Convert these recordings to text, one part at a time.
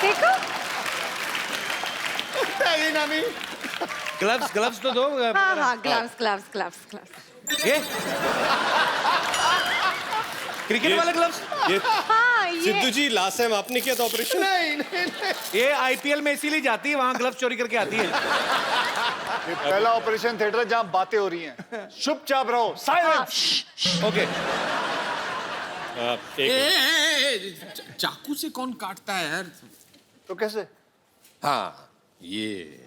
देखो नानी gloves gloves तो दो। हाँ हाँ ग्लव्स ग्लव्स ग्लव्स ग्लव्स ये क्रिकेट वाले ग्लव्स। ये हाँ ये सिद्धू जी लास्ट टाइम आपने किया था ऑपरेशन? नहीं नहीं नहीं ये आईपीएल में इसीलिए जाती है, वहां ग्लव्स चोरी करके आती है। ये पहला ऑपरेशन थिएटर है जहां बातें हो रही हैं। चुपचाप रहो, साइलेंस। ओके चाकू से कौन काटता है यार? तो कैसे? हाँ ये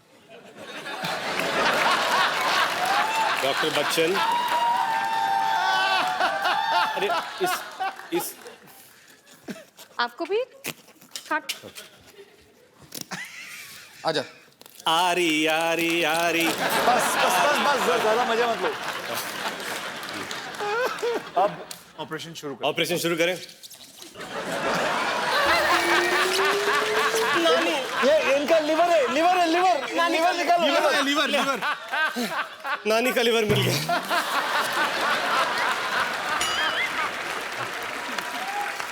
डॉक्टर बच्चन, अरे इस आपको भी काट आजा। आरी आरी आरी। बस बस बस बस ज्यादा मजा मत लो। अब ऑपरेशन शुरू करो। ऑपरेशन शुरू करें। ये इनका लिवर है, लिवर है, लिवर लिवर निकालो, लिवर लीवर लीवर। नानी का लिवर मिल गया।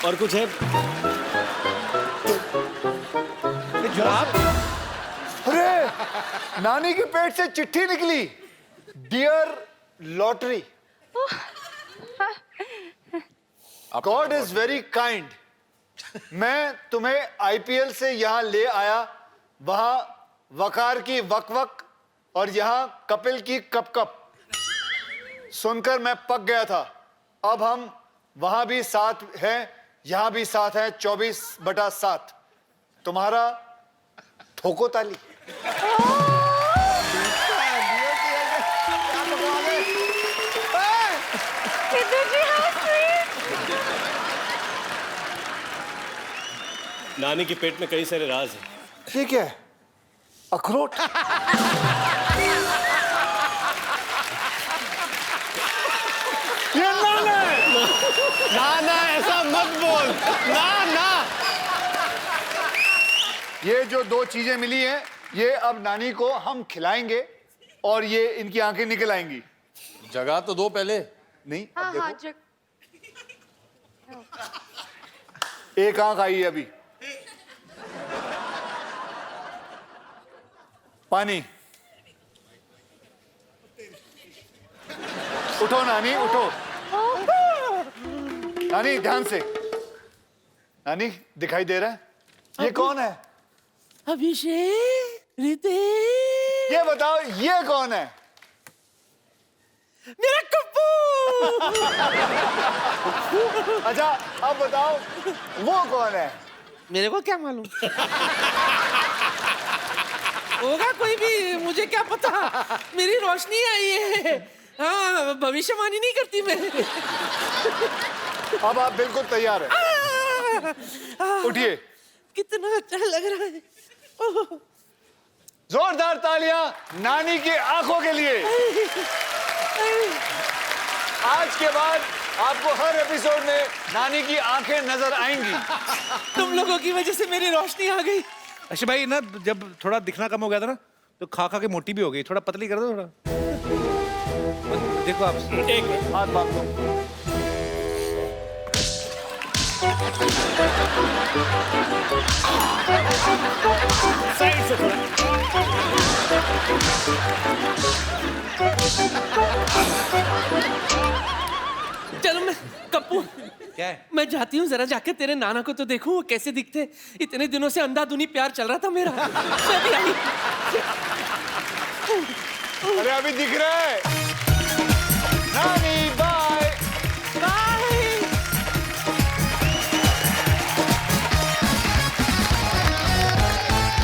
और कुछ है? जुराब। अरे नानी के पेट से चिट्ठी निकली। Dear lottery, god is very kind. मैं तुम्हें आईपीएल से यहाँ ले आया, वहां वकार की वक वक और यहाँ कपिल की कप कप सुनकर मैं पक गया था। अब हम वहां भी साथ हैं, यहाँ भी साथ हैं। 24/7 तुम्हारा ठोको ताली। सिद्धू जी how sweet। नानी के पेट में कई सारे राज हैं। ठीक है, अखरोट। ये नाना है। ना ऐसा मत बोल। ना ये जो दो चीजें मिली हैं, ये अब नानी को हम खिलाएंगे और ये इनकी आंखें निकल आएंगी। जगह तो दो पहले। नहीं, हाँ अब हाँ देखो, जग एक आंख आई है अभी। पानी। उठो नानी, उठो। नानी ध्यान से। नानी दिखाई दे रहा है? ये कौन है? अभिषेक, रितेश, ये बताओ, ये कौन है? मेरा कप्पू। अच्छा अब बताओ, वो कौन है? मेरे को क्या मालूम? होगा कोई भी, मुझे क्या पता। मेरी रोशनी आई है। हाँ, भविष्यवाणी नहीं करती मैं। अब आप बिल्कुल तैयार हैं? उठिए। कितना अच्छा लग रहा है। ओह, जोरदार तालियां नानी की आंखों के लिए। आज के बाद आपको हर एपिसोड में नानी की आंखें नजर आएंगी। तुम लोगों की वजह से मेरी रोशनी आ गई। अच्छा भाई ना, जब थोड़ा दिखना कम हो गया था ना, तो खा खा के मोटी भी हो गई। थोड़ा पतली कर दो थोड़ा। देखो आप एक मिनट। हाथ बांध दो। साइड से थोड़ा। चलो मैं कप्पू, क्या है? मैं जाती हूँ, जरा जाके तेरे नाना को तो देखूं वो कैसे दिखते। इतने दिनों से अंधाधुनी प्यार चल रहा था मेरा। मैं भी आई। अरे अभी दिख रहा है। नानी बाय बाय।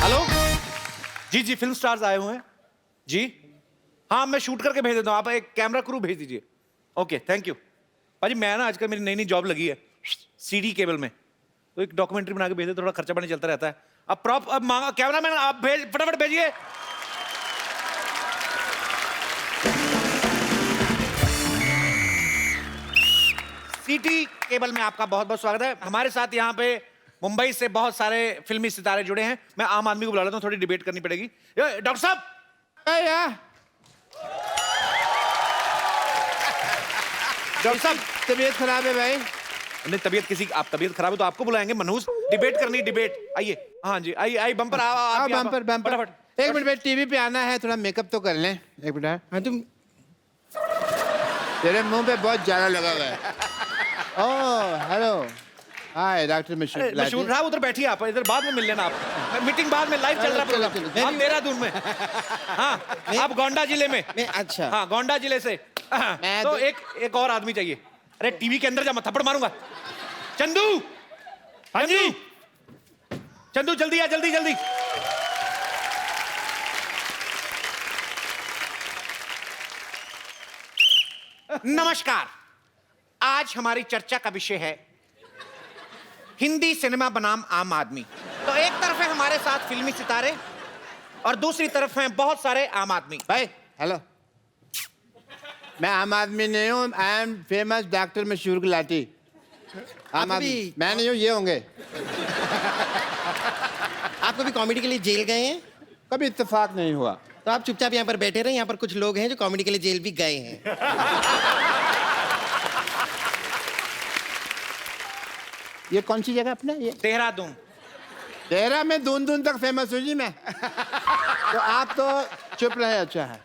हेलो जी, जी फिल्म स्टार्स आए हुए हैं जी। हाँ मैं शूट करके भेज देता हूँ, आप एक कैमरा क्रू भेज दीजिए। ओके थैंक यू भाजी। मैं ना आजकल मेरी नई नई जॉब लगी है सीडी केबल में, तो एक डॉक्यूमेंट्री बना के भेज दे, थोड़ा खर्चा पानी चलता रहता है। अब प्रॉप अब मांगा कैमरा मैन, आप भेज फटाफट भेजिए। सीटी केबल में आपका बहुत बहुत स्वागत है। हमारे साथ यहाँ पे मुंबई से बहुत सारे फिल्मी सितारे जुड़े हैं। मैं आम आदमी को बुला लेता हूँ, थोड़ी डिबेट करनी पड़ेगी। डॉक्टर साहब, डॉक्टर साहब तबीयत खराब है भाई। नहीं तबीयत किसी आप तबीयत खराब है तो आपको बुलाएंगे मनहूस डिबेट करनी डिबेट आइए हाँ जी आइए आइए बम्पर आओ आओ बम्पर बम्पर फटाफट एक मिनट टीवी पे आना है थोड़ा मेकअप तो कर लें एक मिनट हाँ तुम तेरे मुंह पे बहुत ज्यादा लगा हुआ है ओह हेलो हाय डॉक्टर अरे, मशहूर साहब उधर बैठिए आप इधर बाद में मिल लेना आप मीटिंग बाद में लाइव चल रहा चलो, है चलो, आप देहरादून में हाँ आप गोंडा जिले में अच्छा हाँ गोंडा जिले से मैं तो तो- एक और आदमी चाहिए अरे टीवी के अंदर जा मैं थप्पड़ मारूंगा चंदू हाँ जी चंदू जल्दी आ जल्दी जल्दी नमस्कार आज हमारी चर्चा का विषय है हिंदी सिनेमा बनाम आम आदमी तो एक तरफ है हमारे साथ फिल्मी सितारे और दूसरी तरफ हैं बहुत सारे आम आदमी भाई हेलो मैं आम आदमी नहीं हूँ आई एम फेमस डॉक्टर मशहूर गुलाटी आम आदमी मैं नहीं हूँ ये होंगे आप कभी कॉमेडी के लिए जेल गए हैं कभी इत्तेफाक नहीं हुआ तो आप चुपचाप यहाँ पर बैठे रहे यहाँ पर कुछ लोग हैं जो कॉमेडी के लिए जेल भी गए हैं ये कौन सी जगह अपना ये देहरादून तेरा में दून दून तक फेमस हूँ जी मैं तो आप तो चुप रहे अच्छा है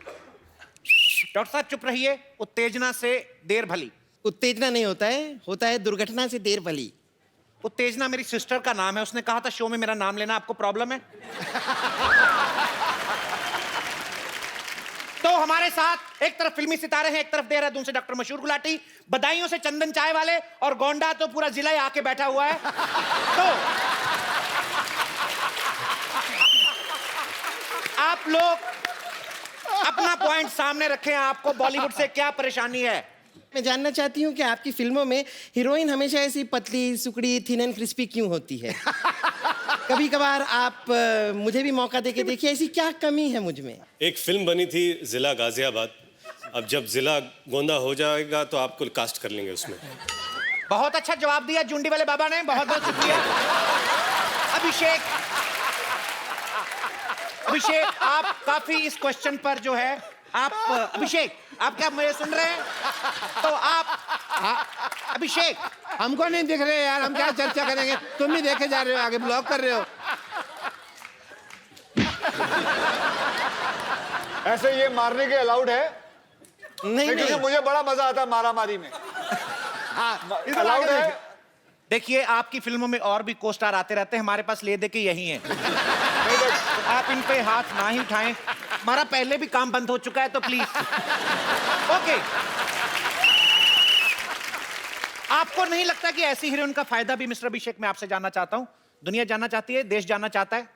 डॉक्टर साहब चुप रहिए उत्तेजना से देर भली उत्तेजना नहीं होता है दुर्घटना से देर भली उत्तेजना मेरी सिस्टर का नाम है उसने कहा था शो में मेरा नाम लेना आपको प्रॉब्लम है तो हमारे साथ एक तरफ फिल्मी सितारे हैं एक तरफ देहरादून से डॉक्टर मशहूर गुलाटी बदायूं से चंदन चाय वाले और गोंडा तो पूरा जिला ही आके बैठा हुआ है तो आप लोग अपना पॉइंट सामने रखें आपको बॉलीवुड से क्या परेशानी है मैं जानना चाहती हूँ कि आपकी फिल्मों में हीरोइन हमेशा ऐसी पतली सुकड़ी थिन एंड क्रिस्पी क्यों होती है कभी कभार आप मुझे भी मौका देके देखिए ऐसी क्या कमी है मुझ में एक फिल्म बनी थी जिला गाजियाबाद अब जब जिला गोंदा हो जाएगा तो आपको कास्ट कर लेंगे उसमें बहुत अच्छा जवाब दिया जुंडी वाले बाबा ने बहुत बहुत शुक्रिया अभिषेक अभिषेक आप काफी इस क्वेश्चन पर जो है आप अभिषेक आप क्या मुझे सुन रहे हैं तो आप अभिषेक हमको नहीं दिख रहे यार हम क्या चर्चा करेंगे तुम ही देखे जा रहे हो आगे ब्लॉक कर रहे हो ऐसे ये मारने के अलाउड है नहीं क्योंकि नहीं मुझे बड़ा मजा आता है मारा मारी में अलाउड है देखिए आपकी फिल्मों में और भी को स्टार आते रहते हैं हमारे पास ले दे के यही हैं तो आप इन पे हाथ ना ही उठाएं हमारा पहले भी काम बंद हो चुका है तो प्लीज ओके आपको नहीं लगता कि ऐसी हीरोइन का फायदा भी मिस्टर अभिषेक मैं आपसे जानना चाहता हूं दुनिया जानना चाहती है देश जानना चाहता है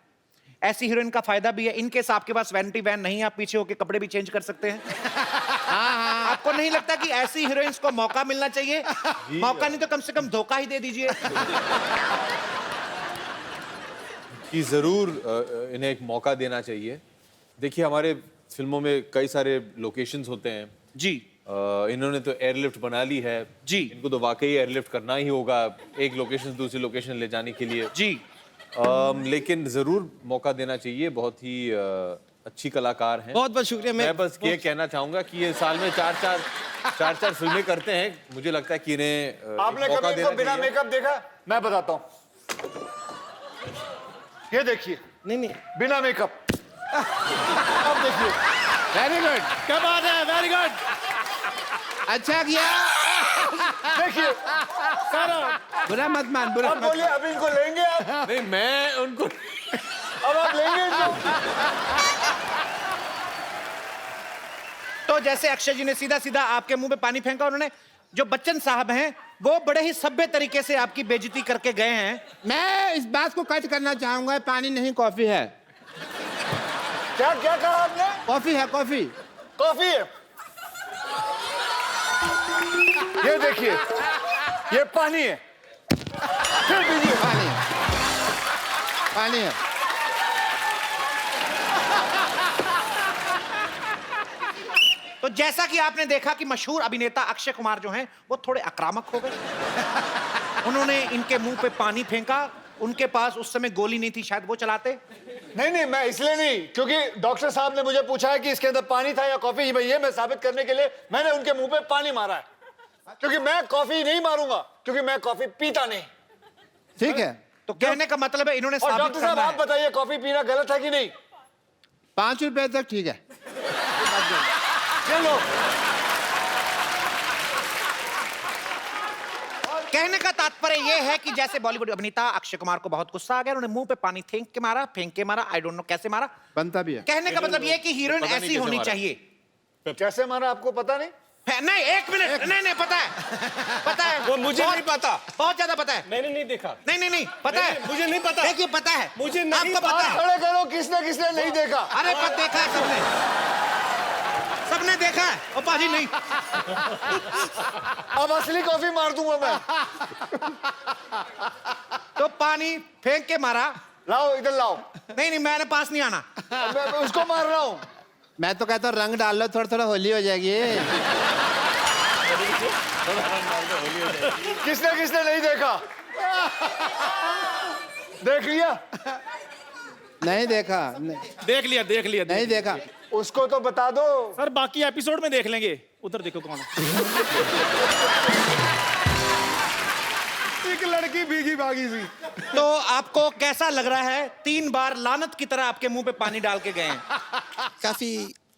ऐसी हीरोइन का फायदा भी है इनकेस आपके पास वैनिटी वैन नहीं है आप पीछे होके कपड़े भी चेंज कर सकते हैं आपको नहीं लगता कि ऐसी हीरोइंस को मौका मिलना चाहिए मौका नहीं तो कम से कम धोखा ही दे दीजिए कि ज़रूर इन्हें एक मौका देना चाहिए देखिए हमारे फिल्मों में कई सारे लोकेशंस होते हैं जी इन्होंने तो एयरलिफ्ट बना ली है जी इनको तो वाकई एयरलिफ्ट करना ही होगा एक लोकेशन से दूसरी लोकेशन ले जाने के लिए जी लेकिन ज़रूर मौका देना चाहिए बहुत ही अच्छी कलाकार हैं बहुत बहुत शुक्रिया मैं बस ये कहना चाहूंगा कि ये साल में चार फिल्में करते हैं मुझे लगता है कि इन्हें आपने एक मौका कभी इनको देना बिना चाहिए। मेकअप देखा मैं बताता हूँ ये देखिए नहीं नहीं बिना मेकअप अब देखिए वेरी गुड क्या बात है वेरी गुड अच्छा किया देखिए बुरा मत मान बुरा अब मत बोलिए अब इनको लेंगे आप नहीं मैं उनको अब आप लेंगे इनको तो जैसे अक्षय जी ने सीधा सीधा आपके मुंह पे पानी फेंका उन्होंने जो बच्चन साहब हैं वो बड़े ही सभ्य तरीके से आपकी बेइज्जती करके गए हैं मैं इस बात को कट करना चाहूंगा पानी नहीं कॉफी है क्या क्या कहा आपने कॉफी है कॉफी कॉफी है ये देखिए ये पानी है फिर पीजिए पानी है पानी है तो जैसा कि आपने देखा कि मशहूर अभिनेता अक्षय कुमार जो हैं वो थोड़े आक्रामक हो गए उन्होंने इनके मुंह पे पानी फेंका उनके पास उस समय गोली नहीं थी शायद वो चलाते नहीं नहीं मैं इसलिए नहीं क्योंकि डॉक्टर साहब ने मुझे पूछा है कि इसके अंदर पानी था या कॉफी ये मैं साबित करने के लिए मैंने उनके मुंह पे पानी मारा है क्योंकि मैं कॉफी नहीं मारूंगा, क्योंकि मैं कॉफी पीता नहीं। ठीक है, तो कहने का मतलब है इन्होंने और साबित डॉक्टर साहब करना आप है। बताइए कॉफी पीना गलत है कि नहीं? 5 रुपए तक ठीक है। चलो कहने का तात्पर्य यह है कि जैसे बॉलीवुड अभिनेता अक्षय कुमार को बहुत गुस्सा आ गया, उन्होंने मुंह पे पानी फेंक के मारा, आई डोंट नो कैसे मारा। बनता भी है। कहने का मतलब यह है कि हीरोइन पता नहीं ऐसी कैसे होनी मारा। चाहिए। कैसे मारा आपको पता नहीं? नहीं, एक मिनट, नहीं पता है वो मुझे नहीं पता। बहुत ज्यादा पता है। मैंने नहीं देखा। नहीं पता है, मुझे नहीं पता। देखिए पता है, मुझे नहीं आपको पता है। खड़े करो, किसने किसने नहीं देखा? अरे पर देखा है सबने देखा है। ओ पाजी नहीं, अब असली कॉफी मार दूंगा मैं। तो पानी फेंक के मारा। लाओ इधर लाओ। नहीं मैंने पास नहीं आना। मैं उसको मार रहा हूँ। मैं तो कहता हूँ रंग डाल लो, थोड़ा थोड़ा होली हो जाएगी। किसने किसने नहीं देखा? देख लिया? नहीं देखा, देख लिया नहीं देखा। उसको तो बता दो। सर बाकी एपिसोड में देख लेंगे। उधर देखो कौन है। एक लड़की भीगी भागी सी। तो आपको कैसा लग रहा है? 3 बार लानत की तरह आपके मुंह पे पानी डाल के गए हैं। काफी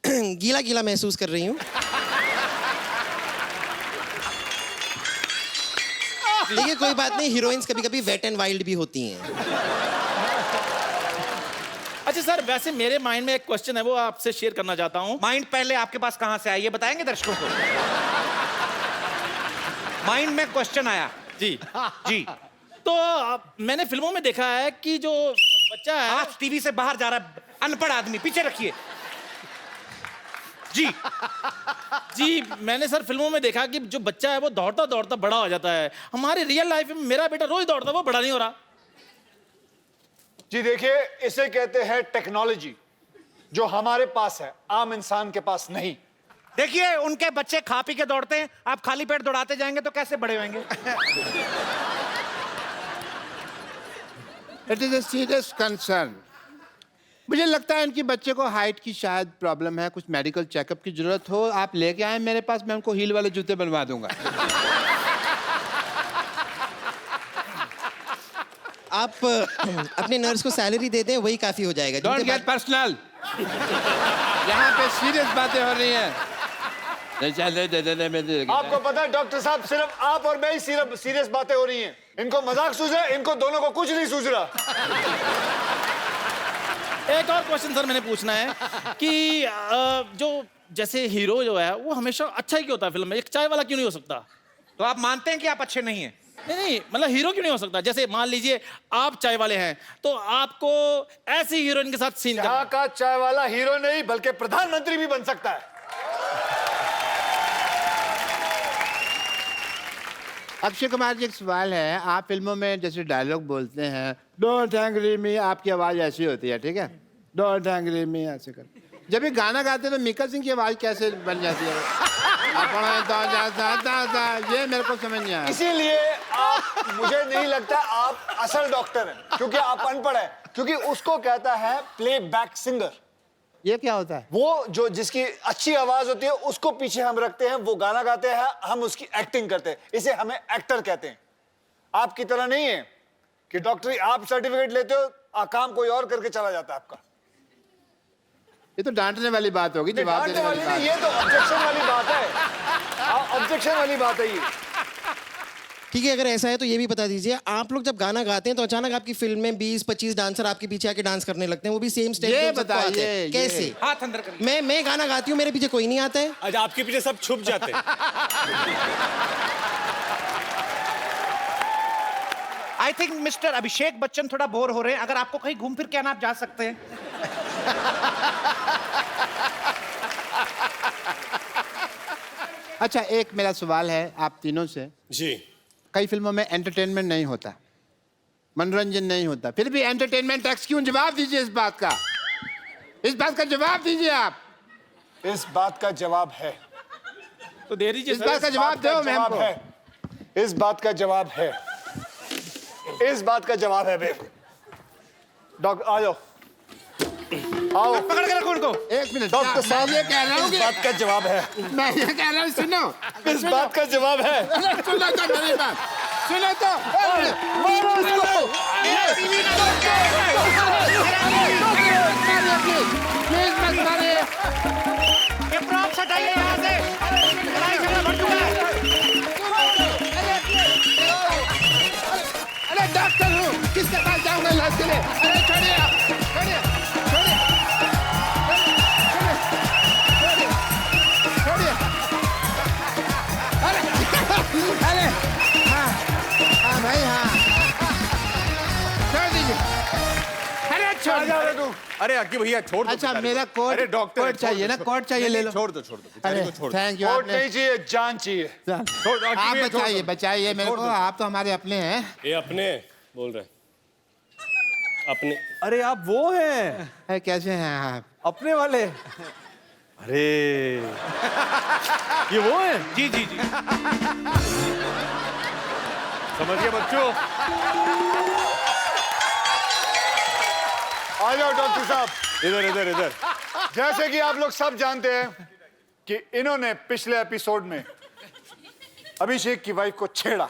गीला गीला महसूस कर रही हूँ। देखिए कोई बात नहीं, हीरोइंस कभी कभी वेट एंड वाइल्ड भी होती हैं। अच्छा सर, वैसे मेरे माइंड में एक क्वेश्चन है, वो आपसे शेयर करना चाहता हूँ। माइंड पहले आपके पास कहां से आया ये बताएंगे दर्शकों को? माइंड में क्वेश्चन आया जी तो मैंने फिल्मों में देखा है कि जो बच्चा है। आज टीवी से बाहर जा रहा है अनपढ़ आदमी, पीछे रखिए। जी मैंने सर फिल्मों में देखा कि जो बच्चा है वो दौड़ता दौड़ता बड़ा हो जाता है। हमारी रियल लाइफ में मेरा बेटा रोज दौड़ता है, वो बड़ा नहीं हो रहा। जी देखिए, इसे कहते हैं टेक्नोलॉजी, जो हमारे पास है, आम इंसान के पास नहीं। देखिए उनके बच्चे खा पी के दौड़ते हैं, आप खाली पेट दौड़ाते जाएंगे तो कैसे बड़े होंगे? It is a serious concern. मुझे लगता है इनकी बच्चे को हाइट की शायद प्रॉब्लम है, कुछ मेडिकल चेकअप की जरूरत हो। आप लेके आए मेरे पास, मैं उनको हील वाले जूते बनवा दूंगा। आप अपने नर्स को सैलरी दे दें, वही काफी हो जाएगा। Don't get personal. यहाँ पे सीरियस बातें हो रही हैं। आपको पता है डॉक्टर साहब, सिर्फ आप और मैं ही सिर्फ सीरियस बातें हो रही हैं। इनको मजाक सूझ रहा है, इनको दोनों को कुछ नहीं सूझ रहा। एक और क्वेश्चन सर मैंने पूछना है कि जो जैसे हीरो जो है वो हमेशा अच्छा ही क्यों होता है फिल्म में? एक चाय वाला क्यों नहीं हो सकता? तो आप मानते हैं कि आप अच्छे नहीं हैं? नहीं मतलब हीरो क्यों नहीं हो सकता? जैसे मान लीजिए आप चाय वाले हैं तो आपको ऐसी हीरोइन के साथ सीन यहाँ का चाय वाला हीरो नहीं बल्कि प्रधानमंत्री भी बन सकता है। अक्षय कुमार जी, एक सवाल है। आप फिल्मों में जैसे डायलॉग बोलते हैं, डोंट एंग्री मी, आपकी आवाज ऐसी होती है, ठीक है? डोंट एंग्री मी ऐसे कर। जब ये गाना गाते हैं तो मिक्का सिंह की आवाज कैसे बन जाती है? ये मेरे को समझ नहीं आया। इसीलिए आप, मुझे नहीं लगता आप असल डॉक्टर हैं, क्योंकि आप अनपढ़ हैं। क्योंकि उसको कहता है प्लेबैक सिंगर। ये क्या होता है? वो जो जिसकी अच्छी आवाज होती है उसको पीछे हम रखते हैं, वो गाना गाते हैं, हम उसकी एक्टिंग करते हैं, इसे हमें एक्टर कहते हैं। आपकी तरह नहीं है कि डॉक्टरी आप सर्टिफिकेट लेते हो, काम कोई और करके चला जाता है आपका। ये तो डांटने वाली बात होगी, जवाब देने वाली बात। ये तो ऑब्जेक्शन वाली बात है। ऑब्जेक्शन वाली बात है ये। ठीक है, अगर ऐसा है तो ये भी बता दीजिए, आप लोग जब गाना गाते हैं तो अचानक आपकी फिल्म में 20-25 डांसर आपके पीछे आके डांस करने लगते हैं, वो भी सेम स्टेप। ये बताइए, कैसे? हाथ अंदर करिए। मैं गाना गाती हूँ, मेरे पीछे कोई नहीं आता है। आज आपके पीछे सब छुप जाते हैं। I think mister Abhishek Bachchan थोड़ा बोर हो रहे हैं। अगर आपको कहीं घूम फिर के आना, आप जा सकते हैं। अच्छा, एक मेरा सवाल है आप तीनों से। जी कई फिल्मों में एंटरटेनमेंट नहीं होता, मनोरंजन नहीं होता, फिर भी एंटरटेनमेंट टैक्स क्यों? जवाब दीजिए इस बात का। इस बात का जवाब दीजिए आप। इस बात का जवाब है। तो दे दीजिए इस बात का जवाब दो मैम को। इस बात का जवाब है। इस बात का जवाब है। डॉक्टर आ जाओ। आओ पकड़ के रखो उनको। एक मिनट, डॉक्टर साहब, मैं ये कह रहा हूँ इस बात का जवाब है, मैं ये कह रहा हूँ, सुनो इस बात का जवाब है। अरे सुनो तो मेरी बात, सुनो तो। मारो इसको। प्लीज मत मारिए। ये प्रॉप्स हटाइए यहाँ से। लड़ाई झगड़ा बढ़ चुका है। अरे डॉक्टर हूँ, किसके पास जाऊंगा इलाज के लिए? अरे छोड़िए आप, छोड़िए, छोड़िए, छोड़िए, अरे हाँ हाँ भाई हाँ, छोड़ दीजिए। अरे छोड़ जाओ तू। अरे अक्की भैया छोड़ दो अच्छा बेचारे मेरा को। कोट, अरे डॉक्टर कोट चाहिए ना, कोट चाहिए, ले लो। छोड़ दो बेचारे अरे को छोड़ दो। थैंक यू, कोट आपने नहीं चाहिए, जान चाहिए। छोड़ दो, अक्की आप भैया, छोड़ बचाइए, दो। बचाइए मेरे को, आप तो हमारे अपने हैं। ये अपने बोल रहे हैं अपने। अरे आप वो हैं, अरे कैसे हैं आप? अपने वाले। अरे ये वो हैं। जी जी जी। समझिए बच्चों। आ जाओ डॉक्टर साहब। इधर इधर इधर। जैसे कि आप लोग सब जानते हैं कि इन्होंने पिछले एपिसोड में अभिषेक की वाइफ को छेड़ा।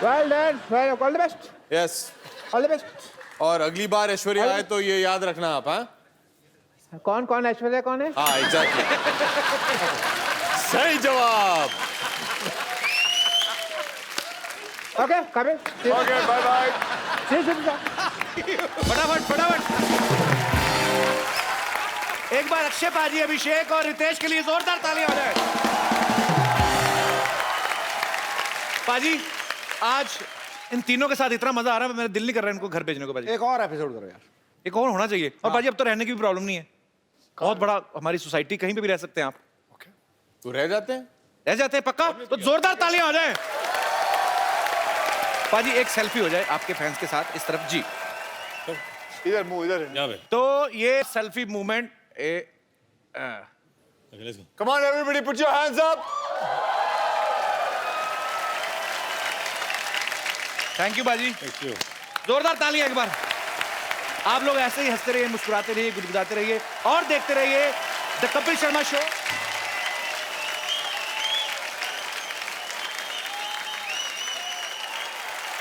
Well done, well, all the best, yes, all the best. और अगली बार ऐश्वर्या आए तो ये याद रखना आप। हाँ कौन कौन ऐश्वर्या कौन है? हाँ एग्जैक्टली। सही जवाब। Okay come okay bye bye. फटाफट फटाफट। एक बार अक्षय पाजी, अभिषेक और रितेश के लिए जोरदार तालियां हो जाए। पाजी आज इन तीनों के साथ इतना मजा आ रहा है, मेरा दिल नहीं कर रहा है इनको घर भेजने को। पाजी एक और एपिसोड करो यार। एक और होना चाहिए। और पाजी अब तो रहने की भी प्रॉब्लम नहीं है, बहुत बड़ा हमारी सोसाइटी, कहीं पे भी रह सकते हैं आप। तो रह जाते हैं। रह जाते हैं पक्का? तो जोरदार तालियां हो जाए। पाजी एक सेल्फी हो जाए आपके फैंस के साथ, इस तरफ जी। इधर मुंह इधर। यहाँ पे तो ये selfie movement Okay, let's go. Come on everybody put your hands up. Thank you बाजी। Thank you. जोरदार तालियां एक बार। आप लोग ऐसे ही हंसते रहिए, मुस्कुराते रहिए, गुदगुदाते रहिए और देखते रहिए द कपिल शर्मा शो।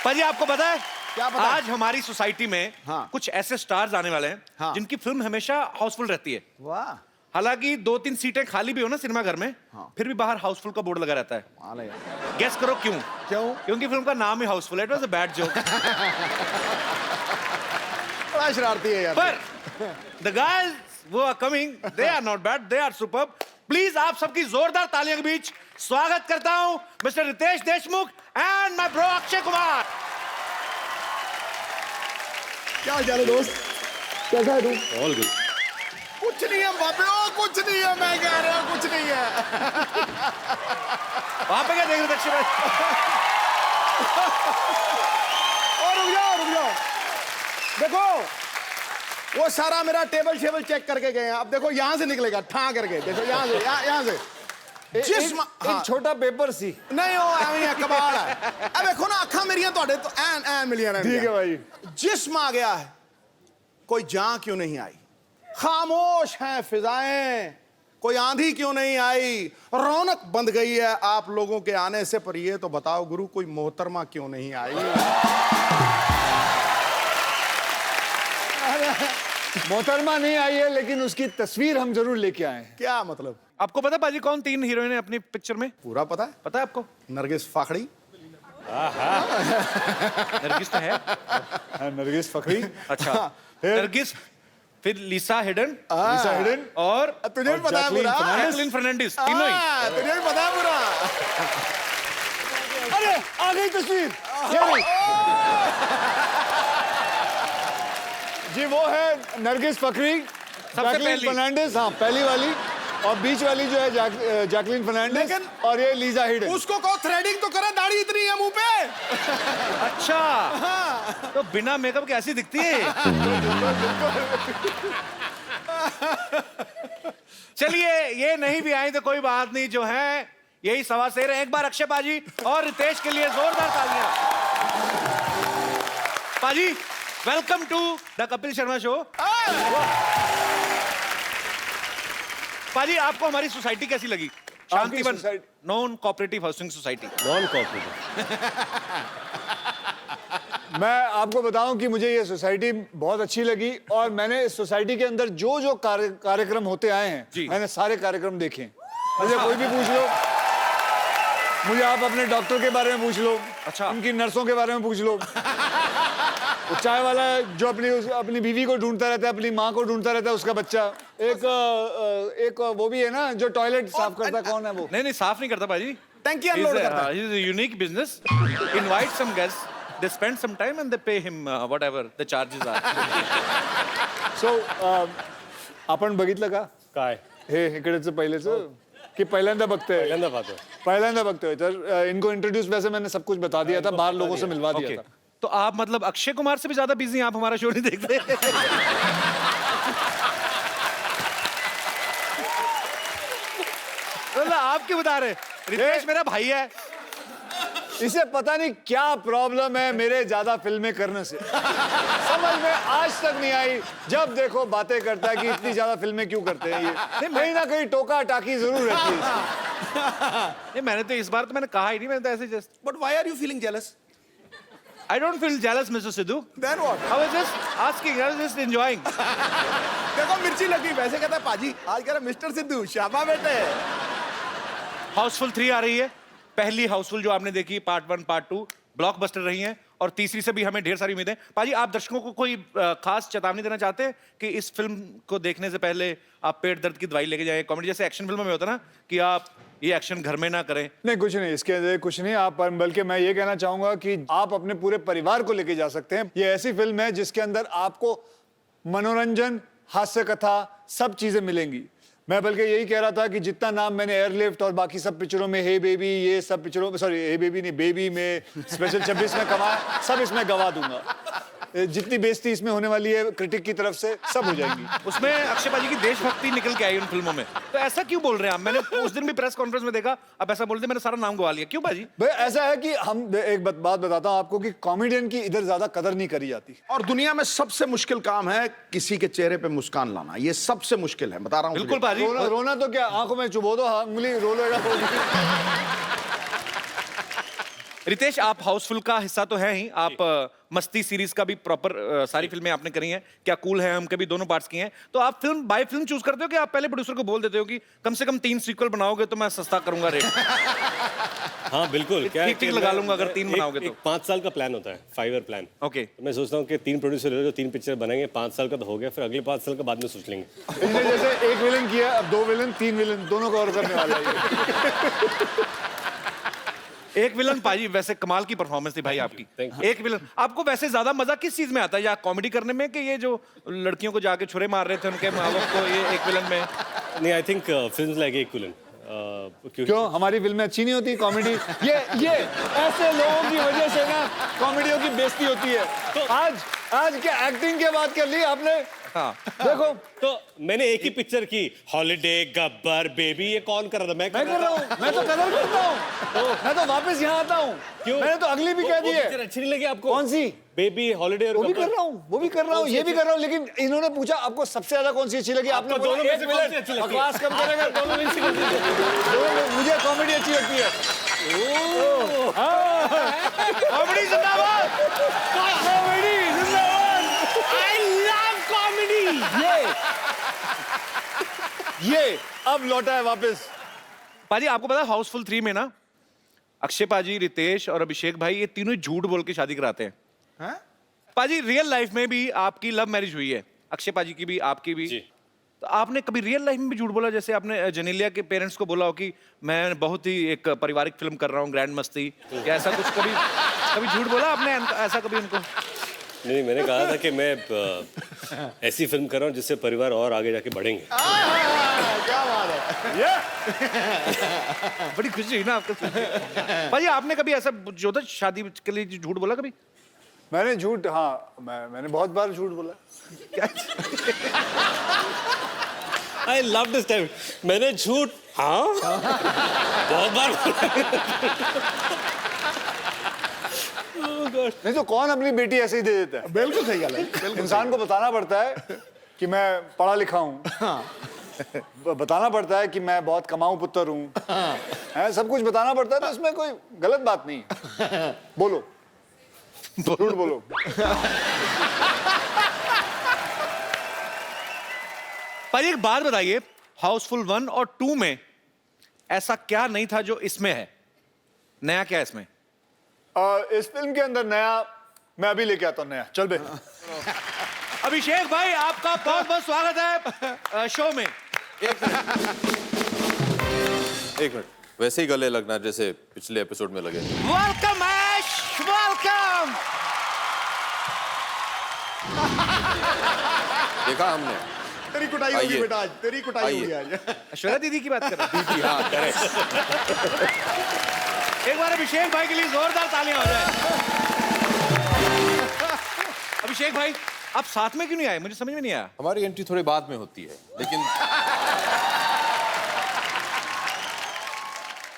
पाजी आपको पता है क्या पता? आज हमारी सोसाइटी में हाँ। कुछ ऐसे स्टार्स आने वाले हैं हाँ। जिनकी फिल्म हमेशा हाउसफुल रहती है। वाह, हालांकि 2-3 सीटें खाली भी हो ना सिनेमा घर में, फिर भी बाहर हाउसफुल का बोर्ड लगा रहता है। आला यार। गेस करो क्यों? क्यों? क्योंकि फिल्म का नाम ही हाउसफुल है। It was a bad joke. बड़ा शरारती है यार। पर द गाइस वो are coming, they are not bad, they are superb. Please आप सबकी जोरदार तालियों के बीच स्वागत करता हूं mister Ritesh Deshmukh and my bro Akshay Kumar. क्या हाल चाल है दोस्त? कैसा है तू? All good. कुछ नहीं है बाबे, ओ कुछ नहीं है, मैं कह रहा हूँ कुछ नहीं है। वहां पे क्या देख रहे थे अक्षय भाई? और रुक जाओ। देखो वो सारा मेरा टेबल शेबल चेक करके गए हैं। अब देखो यहाँ से निकलेगा ठा करके। देखो यहाँ से, यहाँ से एक छोटा पेपर सी। नहीं हो ਐਵੇਂ है कबाड़ है। अब देखो ना अखा मेरियां ਤੁਹਾਡੇ तो ਐਨ मिलियां रहने। ठीक है भाई। जिस्म आ गया है, कोई जान क्यों नहीं आई? खामोश हैं फिजाएं, कोई आंधी क्यों नहीं आई? रौनक बंद गई है आप लोगों के आने से, पर ये तो बताओ गुरु कोई मोहतरमा क्यों नहीं आई? मोहतरमा नहीं आई है, लेकिन उसकी तस्वीर हम जरूर लेके आए हैं। क्या मतलब? आपको पता पाजी कौन 3 हीरोइन है अपनी पिक्चर में? पूरा पता है? पता है आपको? नरगिस फाखड़ी, नरगिस तो है। नरगिस फखरी। अच्छा फिर? नरगिस, फिर लिसा हिडन लिसा हिडन और तुझे भी पता है पूरा? जैकलिन फर्नांडिस, तीनों ही। तुझे भी पता है पूरा? अरे आ गई तस्वीर। ये रही। जी वो है नरगिस फखरी, जैकलिन पहली। फर्नांडिस। हाँ पहली वाली, और बीच वाली जो है जैकलिन फर्नांडिस, लेकिन- और ये लीजा हिडन। उसको कहो थ्रेडिंग तो करे, दाढ़ी इतनी है मुंह पे। अच्छा तो बिना मेकअप के ऐसी दिखती है। चलिए ये नहीं भी आई तो कोई बात नहीं, जो है यही सवा शेर है। एक बार अक्षय पाजी और रितेश के लिए जोरदार तालियां। पाजी welcome to the Kapil Sharma show. पाजी आपको हमारी सोसाइटी कैसी लगी? Shantivan society? Non cooperative housing society. Non cooperative. मैं आपको बताऊं कि मुझे ये सोसाइटी बहुत अच्छी लगी और मैंने इस सोसाइटी के अंदर जो जो कार्यक्रम होते आए जी। हैं मैंने सारे कार्यक्रम देखे हैं। मुझे कोई भी पूछ लो, मुझे आप अपने डॉक्टर के बारे में पूछ लो, अच्छा। उनकी नर्सों के बारे में पूछ लो, वो चाय वाला जो अपनी बीवी को ढूंढता रहता है, अपनी माँ को ढूंढता रहता है, उसका बच्चा, एक वो भी है ना जो टॉयलेट साफ करता है, कौन है वो? नहीं साफ नहीं करता पाजी, टंकी अनलोड करता है। He's a unique business. Invite some guests, they spend some time and they pay him whatever the charges are. सो आपण बघितलं का काय हे इकडेच पहिलेच की पहिल्यांदा बघतोय? पहिल्यांदा पाहतो. पहिल्यांदा बघतोय तर इनको इंट्रोड्यूस वैसे मैंने सब कुछ बता दिया था, बाहर लोगों से मिलवा दिया Okay. था। तो आप मतलब अक्षय कुमार से भी ज्यादा बिजी हैं, आप हमारा शो नहीं देखते? मतलब आप क्यों बता रहे? रितेश मेरा भाई है। इसे पता नहीं क्या प्रॉब्लम है मेरे ज्यादा फिल्में करने से, समझ में आज तक नहीं आई। जब देखो बातें करता है कि इतनी ज्यादा फिल्में क्यों करते हैं ये, कहीं ना कहीं टोका टाकी जरूर रहती है इसकी। नहीं मैंने तो इस बार तो मैंने कहा ही नहीं, मैंने तो ऐसे just But why are you feeling jealous? I don't feel jealous, Mr. Sidhu. Then what? I was just asking, I was just enjoying. देखो मिर्ची लगी, वैसे कहता है पाजी आज कह रहा मिस्टर सिद्धू शाबा बेटे। हाउसफुल 3 आ रही है। पहली हाउसफुल जो आपने देखी पार्ट 1 पार्ट 2 ब्लॉकबस्टर रही हैं और तीसरी से भी हमें ढेर सारी उम्मीदें। पाजी आप दर्शकों को कोई खास चेतावनी देना चाहते हैं कि इस फिल्म को देखने से पहले आप पेट दर्द की दवाई लेके जाएं? कॉमेडी जैसे एक्शन फिल्मों में होता है ना कि आप ये एक्शन घर में ना करें। नहीं कुछ नहीं, इसके अंदर कुछ नहीं आप, बल्कि मैं ये कहना चाहूंगा कि आप अपने पूरे परिवार को लेके जा सकते हैं। ये ऐसी फिल्म है जिसके अंदर आपको मनोरंजन, हास्य कथा सब चीजें मिलेंगी। मैं बल्कि यही कह रहा था कि जितना नाम मैंने एयरलिफ्ट और बाकी सब पिक्चरों में, हे बेबी, ये सब पिक्चरों में, सॉरी हे बेबी नहीं, बेबी में, स्पेशल 26 में कमाया, सब इसमें गवा दूंगा। जितनी बेइज्जती इसमें होने वाली है क्रिटिक की तरफ से, सब हो जाएंगी। उसमें अक्षय पाजी की देशभक्ति निकल के आई उन फिल्मों में, तो ऐसा क्यों बोल रहे हैं आप? मैंने उस दिन भी प्रेस कॉन्फ्रेंस में देखा, अब ऐसा बोलते मैंने सारा नाम गवा लिया, क्यों पाजी? भाई ऐसा है कि हम एक बात बताता हूँ आपको कि कॉमेडियन की इधर ज्यादा कदर नहीं करी जाती। और दुनिया में सबसे मुश्किल काम है किसी के चेहरे पे मुस्कान लाना, ये सबसे मुश्किल है, बता रहा हूँ। बिल्कुल पाजी। रोना तो क्या, आंखों में चुबो दो, उंगली रो लो। रितेश आप हाउसफुल का हिस्सा तो है ही, आप मस्ती सीरीज का भी प्रॉपर सारी फिल्में आपने करी हैं, क्या कूल है हम के भी दोनों पार्ट्स किए हैं, तो आप फिल्म बाय फिल्म चूज करते हो कि आप पहले प्रोड्यूसर को बोल देते हो कि कम से कम 3 सीक्वल बनाओगे तो मैं सस्ता करूंगा रेट? हाँ बिल्कुल, क्या है ठीक-ठीक कि लगा मैं- लूंगा अगर 3 बनाओगे तो। 5 साल का प्लान होता है, 5 ईयर प्लान। ओके तो मैं सोचता हूँ कि 3 प्रोड्यूसर ले लो, 3 पिक्चर बनाएंगे, 5 साल का तो हो गया, फिर अगले 5 साल का बाद में सोच लेंगे। इसने जैसे एक विलन किया, अब 2 विलन, 3 विलन, दोनों को और करने वाला है। एक विलन पाजी वैसे कमाल की परफॉर्मेंस थी भाई आपकी। Thank you. एक विलन, आपको वैसे ज्यादा मजा किस चीज में आता है, या कॉमेडी करने में कि ये जो लड़कियों को जाके छुरे मार रहे थे उनके माँ बाप को, ये एक विलन में? नहीं, I think film like equivalent. क्यों हमारी फिल्में अच्छी नहीं होती कॉमेडी? ये ऐसे लोगों की वजह से ना कॉमेडियों की बेइज्जती होती है। तो आज क्या एक्टिंग की बात कर ली आपने? हाँ देखो तो मैंने एक ही पिक्चर की, हॉलिडे, गब्बर, बेबी, ये कौन कर रहा था? मैं मैं कर रहा हूँ, मैं तो कदर करता हूँ, मैं तो वापस यहाँ आता हूँ। क्यों? मैंने तो अगली भी कह दी पिक्चर है। अच्छी नहीं लगी आपको? कौन सी? बेबी, हॉलिडे और वो भी गब्बर। कर रहा हूँ, वो भी कर रहा हूँ, ये भी कर रहा हूँ, लेकिन इन्होंने पूछा आपको सबसे ज्यादा कौन सी अच्छी लगी? आपने आपको बोला दोनों में एक से कौन सी विलन। अच्छी लगती है? बकवास कम करेगा, दोनों में से कौन सी अच्छी लगती है? मुझे कॉमेडी अच्छी लगती है। कॉमेडी जिंदाबाद, कॉमेडी जिंदाबाद। I love comedy! ये अब लौटा है वापस। पाजी आपको पता है हाउसफुल 3 में ना अक्षय पाजी, रितेश और अभिषेक भाई ये तीनों ही झूठ बोल के शादी कराते हैं। हैं? पाजी रियल लाइफ में भी आपकी लव मैरिज हुई है, अक्षय पाजी की भी आपकी भी। जी। तो आपने कभी रियल लाइफ में भी झूठ बोला, जैसे आपने जेनेलिया के पेरेंट्स को बोला हो कि मैं बहुत ही एक पारिवारिक फिल्म कर रहा हूँ, ग्रैंड मस्ती, क्या ऐसा कुछ कभी कभी झूठ बोला आपने ऐसा कभी उनको? नहीं, मैंने कहा था कि मैं ऐसी फिल्म कर रहा हूँ जिससे परिवार और आगे जाके बढ़ेंगे। क्या बात है। बड़ी खुशी हुई ना आपको सुन के। भाई आपने कभी ऐसा जो था शादी के लिए झूठ बोला कभी? मैंने झूठ, हाँ मैंने बहुत बार झूठ बोला। I love this time. मैंने झूठ, हाँ बहुत बार। गुड। नहीं तो कौन अपनी बेटी ऐसे ही दे देता है? बिल्कुल सही गल है, बिल्कुल इंसान को बताना पड़ता है कि मैं पढ़ा लिखा हूँ, बताना पड़ता है कि मैं बहुत कमाऊं पुत्र हूँ, है सब कुछ बताना पड़ता है, तो इसमें कोई गलत बात नहीं है। बोलो, झूठ बोलो। पर एक बात बताइए, हाउसफुल 1 और 2 में ऐसा क्या नहीं था जो इसमें है? नया क्या है इसमें? इस फिल्म के अंदर नया मैं अभी लेके आता हूँ नया। चल बे। अभिषेक भाई, आपका बहुत बहुत स्वागत है शो में। एक मिनट, वैसे ही गले लगना जैसे पिछले एपिसोड में लगे। वेलकम ऐश, वेलकम। देखा हमने। तेरी कुटाई होगी आइए। बेटा आज, तेरी कुटाई होगी आज। ऐश्वर्या दीदी की बात कर रहे दीदी, हाँ करेक्ट। हैं। एक बार अभिषेक भाई के लिए जोरदार तालियां हो जाए। अभिषेक भाई, आप साथ में क्यों नहीं आए? मुझे समझ में नहीं आया। हमारी एंट्री थोड़ी बाद में होती है, लेकिन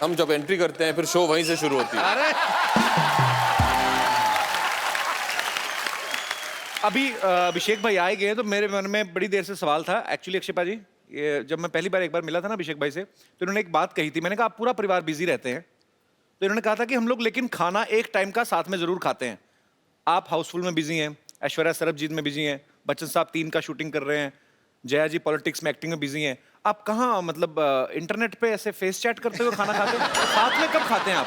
हम जब एंट्री करते हैं फिर शो वहीं से शुरू होती है। अरे अभी अभिषेक भाई आए गए तो मेरे मन में बड़ी देर से सवाल था एक्चुअली। अक्षयपा जी, ये जब मैं पहली बार एक बार मिला था ना अभिषेक भाई से, तो इन्होंने एक बात कही थी। मैंने कहा आप पूरा परिवार बिजी रहते हैं, तो इन्होंने कहा था कि हम लोग लेकिन खाना एक टाइम का साथ में जरूर खाते हैं। आप हाउसफुल में बिजी हैं, ऐश्वर्या सरबजीत में बिजी हैं, बच्चन साहब 3 का शूटिंग कर रहे हैं, जया जी पॉलिटिक्स में एक्टिंग में बिजी हैं। आप कहाँ मतलब इंटरनेट पे ऐसे फेस चैट करते हुए खाना खाते हैं? साथ में कब खाते हैं आप?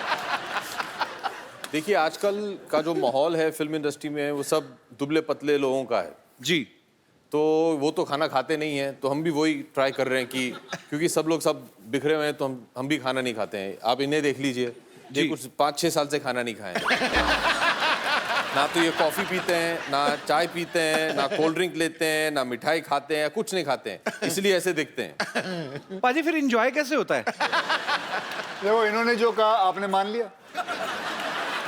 देखिए, आजकल का जो माहौल है फिल्म इंडस्ट्री में वो सब दुबले पतले लोगों का है जी। तो वो तो खाना खाते नहीं है, तो हम भी वही ट्राई कर रहे हैं कि क्योंकि सब लोग सब बिखरे हुए हैं तो हम भी खाना नहीं खाते हैं। आप इन्हें देख लीजिए, ये कुछ 5-6 साल से खाना नहीं खाए हैं। ना तो ये कॉफी पीते हैं, ना चाय पीते हैं, ना कोल्ड ड्रिंक लेते हैं, ना मिठाई खाते हैं, कुछ नहीं खाते हैं, इसलिए ऐसे दिखते हैं। पाजी फिर एंजॉय कैसे होता है? देखो, इन्होंने जो कहा आपने मान लिया।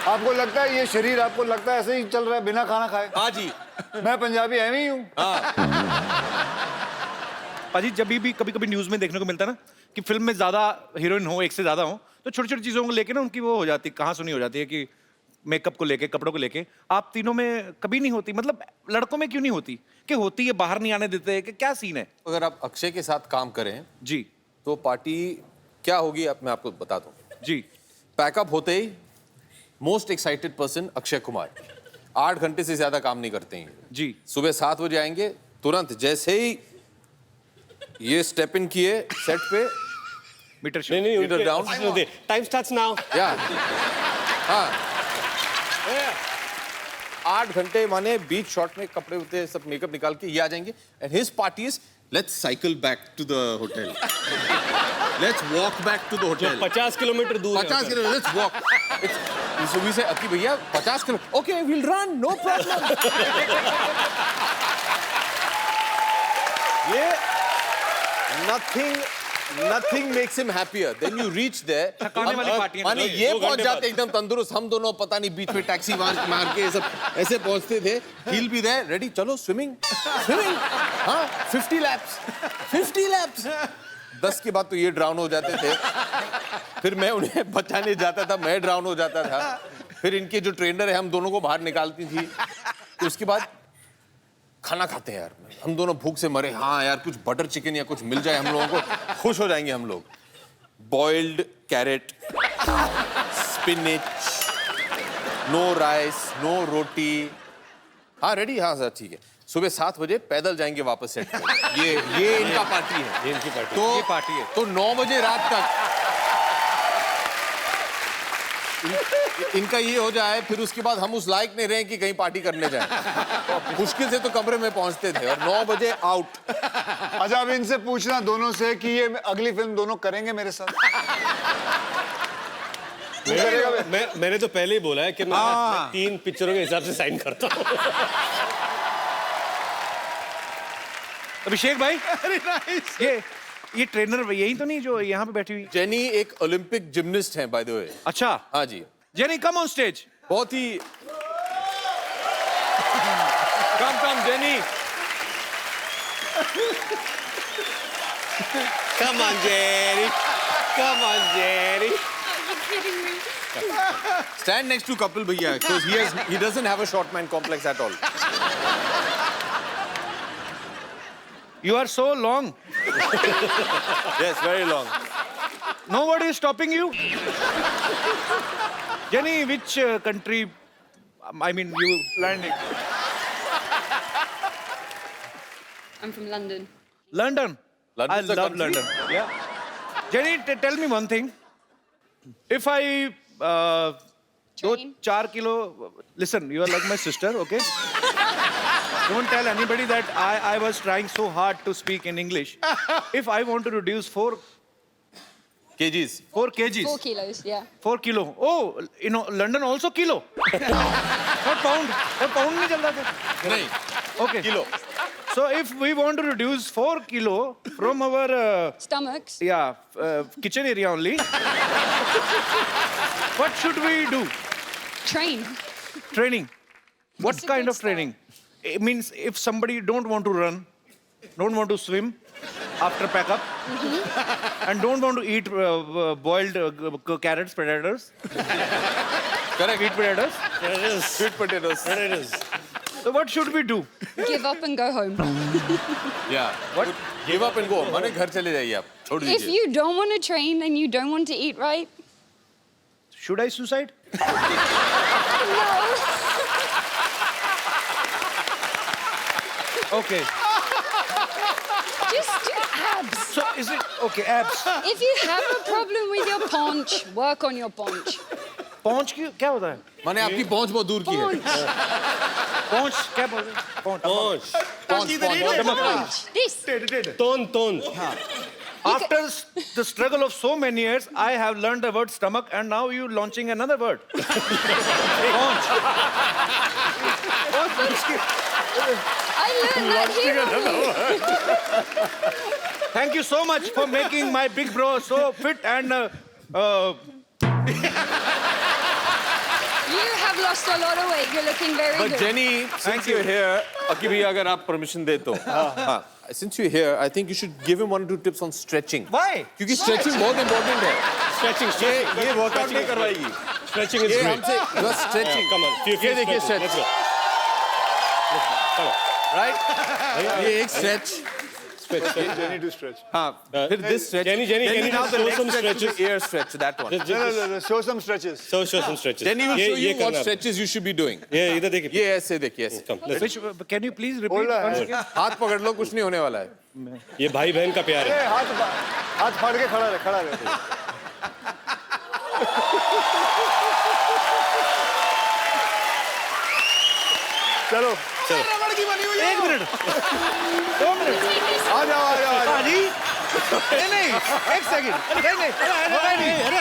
आपको लगता है ये शरीर, आपको लगता है ऐसे ही चल रहा है बिना खाना खाए? हाँ जी। मैं पंजाबी एवं ही हूँ। पाजी जब भी कभी कभी न्यूज में देखने को मिलता है ना कि फिल्म में ज्यादा हीरोइन हो, एक से ज्यादा हो, तो छोटी छोटी चीजों को लेके ना उनकी वो हो जाती, कहाँ सुनी हो जाती है कि मेकअप को लेके, कपड़ों को लेके। आप तीनों में कभी नहीं होती? मतलब लड़कों में क्यों नहीं होती? कि होती है, बाहर नहीं आने देते, कि क्या सीन है? अगर आप अक्षय के साथ काम करें जी तो पार्टी क्या होगी मैं आपको बता दूं। जी। पैकअप होते ही most excited person Akshay Kumar 8 घंटे से ज्यादा काम नहीं करते हैं जी। सुबह 7 बजे आएंगे, तुरंत जैसे ही ये स्टेप इन किए सेट पे, मीटर नहीं नहीं, meter down, time starts now. या हाँ 8 घंटे माने बीच शॉट में कपड़े होते सब मेकअप निकाल के ये आ जाएंगे and his party is let's cycle back to the hotel, let's walk back to the hotel. 50 kilometre दूर 50 किलोमीटर, लेट्स वॉक। सुबह से अकी भैया 50 kilometre, okay will run, no problem. ये nothing makes him happier. Then you reach there, थकाने वाली पार्टियां माने करोगे। ये 2 पहुंच घंटे जाते एकदम तंदुरुस्त, हम दोनों पता नहीं बीच में टैक्सी मार के सब ऐसे पहुंचते थे। He'll be there, ready, चलो स्विमिंग, हाँ 50 laps। 10 के बाद तो ये ड्राउन हो जाते थे, फिर मैं उन्हें बचाने जाता था, मैं ड्राउन हो जाता था, फिर इनके जो ट्रेनर है हम दोनों को बाहर निकालती थी। तो उसके बाद खाना खाते हैं यार, हम दोनों भूख से मरे, हाँ यार कुछ बटर चिकन या कुछ मिल जाए हम लोगों को, खुश हो जाएंगे हम लोग। Boiled carrot, spinach, no rice, no roti, हाँ रेडी, हाँ सर ठीक है। सुबह 7 बजे पैदल जाएंगे वापस सेट पे। ये इनका पार्टी है, ये इनकी पार्टी। तो ये पार्टी है। तो 9 बजे रात तक इनका ये हो जाए, फिर उसके बाद हम उस लायक नहीं रहे कि कहीं पार्टी करने जाए। मुश्किल से तो कमरे में पहुंचते थे और 9 बजे आउट। अच्छा, अब इनसे पूछना दोनों से कि ये अगली फिल्म दोनों करेंगे मेरे साथ? मैंने तो पहले ही बोला है कि मैं 3 पिक्चरों के हिसाब से साइन करता हूँ। अभिषेक भाई, ये ट्रेनर यही तो नहीं जो यहाँ पे बैठी हुई? जेनी एक ओलंपिक जिम्नास्ट है बाय द वे। अच्छा, हाँ जी। Jenny come on stage. बहुत ही कम Jenny. Come on, Jerry. Come on, Jerry. Are you kidding me? Stand next to Kapil Bhaiya because he doesn't have a short man complex at all. You are so long. Yes, very long. Nobody is stopping you. Jenny, which country? I mean, you landing. I'm from London. London. London's I a love country? London. Yeah. Jenny, tell me one thing. If I do Train. 4 kilo, listen, you are like my sister, okay? Don't tell anybody that I was trying so hard to speak in English. If I want to reduce 4 kgs. kgs. 4 kilos, yeah. 4 kilo. Oh, you know, London also kilo. Not pound. Pound नहीं चलता था. नहीं. Okay. Kilo. So if we want to reduce 4 kilo from our Stomachs. kitchen area only, what should we do? Train. Training. What It's a kind good of training? It means if somebody don't want to run, don't want to swim after pack up, and don't want to eat boiled carrots, potatoes, Correct. eat potatoes. Sweet potatoes. So what should we do? Give up and go home. Yeah. What? Give up and go. माने घर चले जाइए आप. छोड़ If दीजिए. you don't want to train and you don't want to eat right, Should I suicide? Okay. just do abs. So is it okay? Abs. If you have a problem with your paunch, work on your paunch. पहुंच की क्या होता है? माने आपकी पहुंच बहुत दूर की है. Paunch. पहुंच क्या बोलते हैं? पहुंच. Paunch. This. तोन After the struggle of so many years, I have learned the word stomach, and now you launching another word. Paunch. I learned that here. Thank you so much for making my big bro so fit and. You have lost a lot of weight. You're looking very But good. Jenny, since you're here, अकी भैया अगर आप permission दे तो. हाँ. Since you're here, I think you should give him 1 or 2 tips on stretching. Why? क्योंकि stretching बहुत important है. Stretching ये workout नहीं करवाएगी. स्ट्रेचिंग इज ये ग्रेट हमसे just stretching. कम ऑन ये देखिए stretch. Right? ये एक stretch. Jenny to stretch. हाँ. फिर this stretch. Jenny, can you now the show next some stretch is stretches? the ear stretch. That one. No, show some stretches. show some stretches Then he will show you what करना है. stretches you should be doing. ये इधर देखिए ये ऐसे देखिए ऐसे. कम let's- Which? Can you please repeat Hold on. once again? हाथ पकड़ लो कुछ नहीं होने वाला है. ये भाई बहन का प्यार है ए, हाथ फाड़ के खड़ा रहे. चलो एक मिनट 2 मिनट आ जाओ पाजी नहीं एक सेकंड नहीं अरे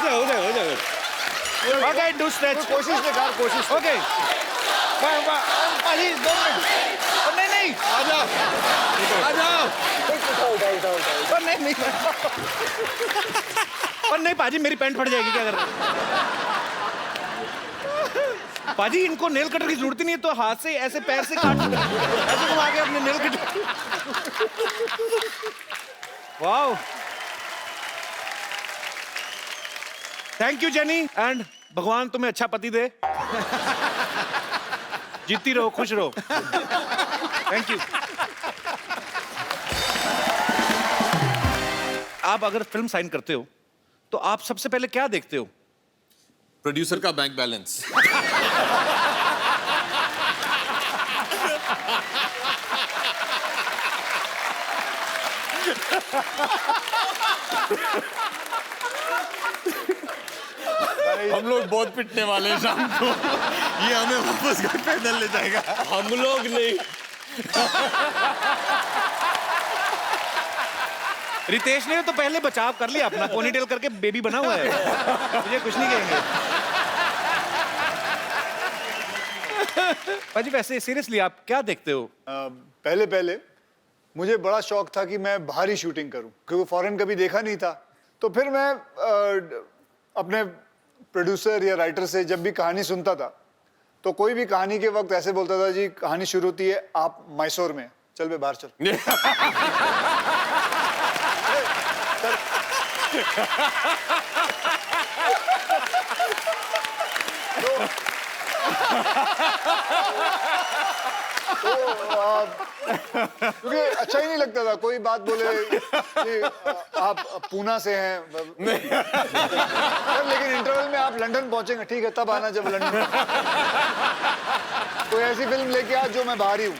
हो जाए ओके डू स्ट्रेच कोशिश ओके पाजी 2 मिनट नहीं आ जाओ. नहीं और नहीं पाजी मेरी पैंट फट जाएगी क्या कर रहे पाजी इनको नेल कटर की जरूरत ही नहीं है तो हाथ से ऐसे पैर से काट ऐसे घुमा के अपने nail cutter wow thank you jenny and भगवान तुम्हें अच्छा पति दे जीती रहो खुश रहो थैंक यू आप अगर फिल्म साइन करते हो तो आप सबसे पहले क्या देखते हो प्रोड्यूसर का बैंक बैलेंस. हम लोग बहुत पिटने वाले हैं शाम को. ये हमें वापस घर पैदल ले जाएगा. हम लोग नहीं रितेश ने तो पहले बचाव कर लिया अपना पोनीटेल करके बेबी बना हुआ है मुझे कुछ नहीं कहेंगे पाजी वैसे सीरियसली आप क्या देखते हो पहले मुझे बड़ा शौक था कि मैं बाहरी शूटिंग करूं क्योंकि फॉरेन कभी देखा नहीं था तो फिर मैं अपने प्रोड्यूसर या राइटर से जब भी कहानी सुनता था तो कोई भी कहानी के वक्त ऐसे बोलता था जी कहानी शुरू होती है आप मैसूर में चल बे बाहर चल क्योंकि अच्छा ही नहीं लगता था, कोई बात बोले कि आप पूना से हैं सर, लेकिन इंटरवल में आप लंदन पहुंचेंगे, ठीक है तब आना जब लंदन कोई ऐसी फिल्म लेके आ जो मैं बाहरी हूँ।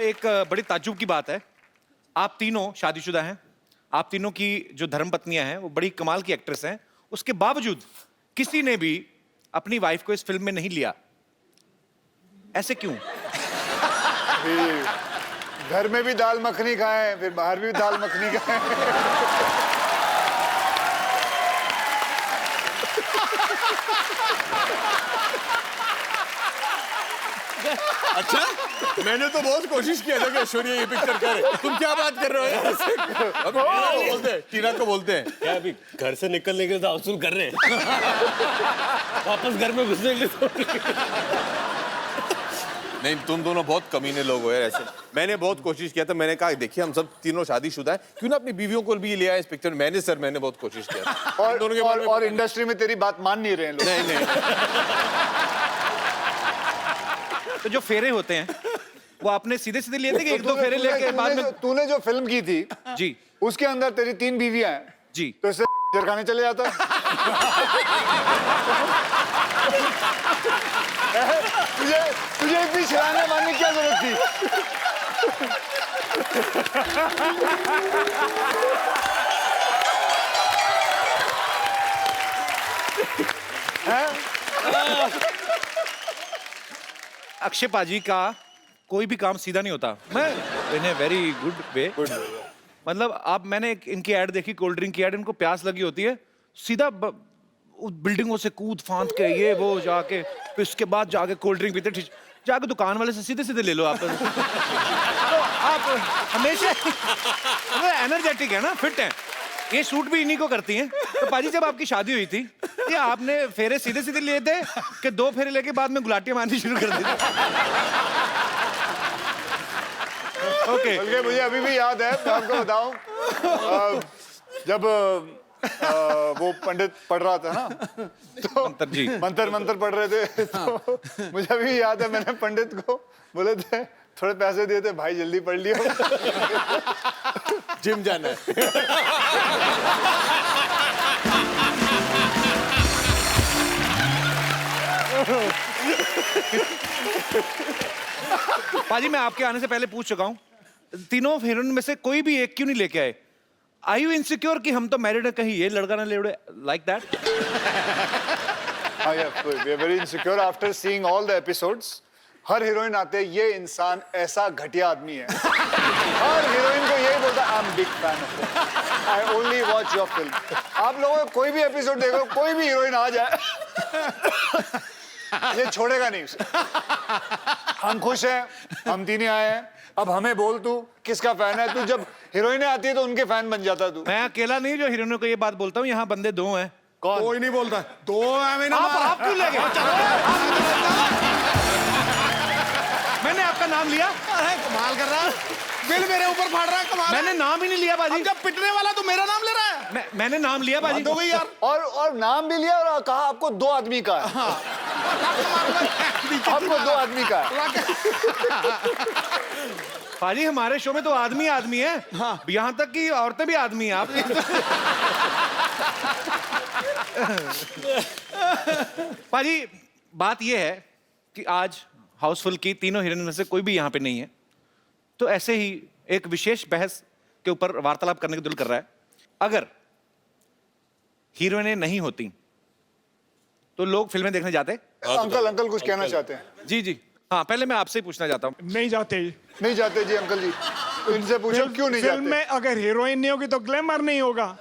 एक बड़ी ताज्जुब की बात है, आप तीनों शादीशुदा हैं, आप तीनों की जो धर्मपत्नियां हैं वो बड़ी कमाल की एक्ट्रेस हैं, उसके बावजूद किसी ने भी अपनी वाइफ को इस फिल्म में नहीं लिया, ऐसे क्यों? घर में भी दाल मखनी खाएं, फिर बाहर भी दाल मखनी खाएं। अच्छा, मैंने तो बहुत कोशिश किया था कि ऐश्वर्या ये पिक्चर करे, तुम क्या बात कर रहे हो? अब टीना को बोलते हैं क्या अभी घर से निकलने के लिए तो असूल कर रहे हैं, वापस घर में घुसने के लिए तो नहीं, तुम दोनों बहुत कमीने लोग हो यार ऐसे। मैंने बहुत कोशिश किया था, मैंने कहा देखिए हम सब तीनों शादीशुदा हैं, क्यों ना अपनी बीवियों को भी लिया इस पिक्चर। मैंने बहुत कोशिश किया था। और इंडस्ट्री में तेरी बात मान नहीं रहे हैं लोग। नहीं तो जो फेरे होते हैं वो आपने सीधे सीधे लिए थे कि एक दो फेरे लेके बाद में? तूने जो फिल्म की थी जी उसके अंदर तेरी 3 बीवियां हैं जी, तो इससे जरखाने चले जाता है। तुझे इतनी छलांगे मारने की क्या जरूरत थी? अक्षय पाजी का कोई भी काम सीधा नहीं होता। मैं इन ए वेरी गुड वे, मतलब आप मैंने इनकी ऐड देखी, कोल्ड ड्रिंक की ऐड, इनको प्यास लगी होती है, सीधा बिल्डिंगों से कूद फांद के ये वो जाके, फिर उसके बाद जाके कोल्ड ड्रिंक पीते, जाके दुकान वाले से सीधे सीधे ले लो आप। तो आप हमेशा एनर्जेटिक है ना, फिट हैं, ये शूट भी इन्हीं को करती हैं। तो पाजी जब आपकी शादी हुई थी ये आपने फेरे सीधे सीधे लिए थे कि 2 फेरे लेके बाद में गुलाटियां मारनी शुरू कर दी? ओके, बल्कि मुझे अभी भी याद है, मैं आपको बताऊं, जब वो पंडित पढ़ रहा था ना, तो मंत्र पढ़ रहे थे, तो मुझे अभी याद है मैंने पंडित को बोले थे थोड़े पैसे दिए थे, भाई जल्दी पढ़ लियो, जिम जाना है। पाजी मैं आपके आने से पहले पूछ चुका हूं, तीनों हीरोइन में से कोई भी एक क्यों नहीं लेके आए? Are you insecure कि हम तो मैरिड है, कहीं ये लड़का ना ले उड़े, like that? we are very insecure after seeing all the episodes. Her heroine आते हैं, ये इंसान ऐसा घटिया आदमी है, हर हीरोइन को यही बोलता है, I am big fan of you, I only watch your film. आप लोगों को कोई भी एपिसोड देखो, कोई भी हीरोइन आ जाए ये छोड़ेगा नहीं उसे। हम खुश हैं, हम तीन आए हैं, अब हमें बोल तू किसका फैन है? तू जब हीरोइनें आती है तो उनके फैन बन जाता तू। मैं अकेला नहीं जो हीरोइनों को ये बात बोलता हूँ, यहाँ बंदे 2 हैं। कौन? कोई नहीं बोलता है। 2 है मैंने। आप क्यों ले गए? मैंने आपका नाम लिया? अरे कमाल कर रहा है, बिल मेरे ऊपर फाड़ रहा है, कमाल। मैंने नाम ही नहीं लिया बाजी। जब पिटने वाला तो मेरा नाम ले रहा है। मैंने नाम लिया बाजी। तो यार, और नाम भी लिया और कहा आपको 2 आदमी का है। आपको 2 आदमी का है। पाजी हमारे शो में तो आदमी आदमी है, हाँ। यहाँ तक कि औरतें भी आदमी हैं। आप पाजी बात ये है कि आज हाउसफुल की तीनों हीरोइन में से कोई भी यहाँ पे नहीं है, तो ऐसे ही एक विशेष बहस के ऊपर वार्तालाप करने का दिल कर रहा है। अगर हीरोइनें नहीं होती तो लोग फिल्में देखने जाते? अंकल कुछ कहना चाहते हैं? जी जी हाँ, पहले मैं आपसे ही पूछना चाहता हूँ। नहीं जाते जी अंकल जी, इनसे पूछो क्यों नहीं जाते? फिल्म में अगर हीरोइन नहीं होगी तो ग्लैमर नहीं होगा।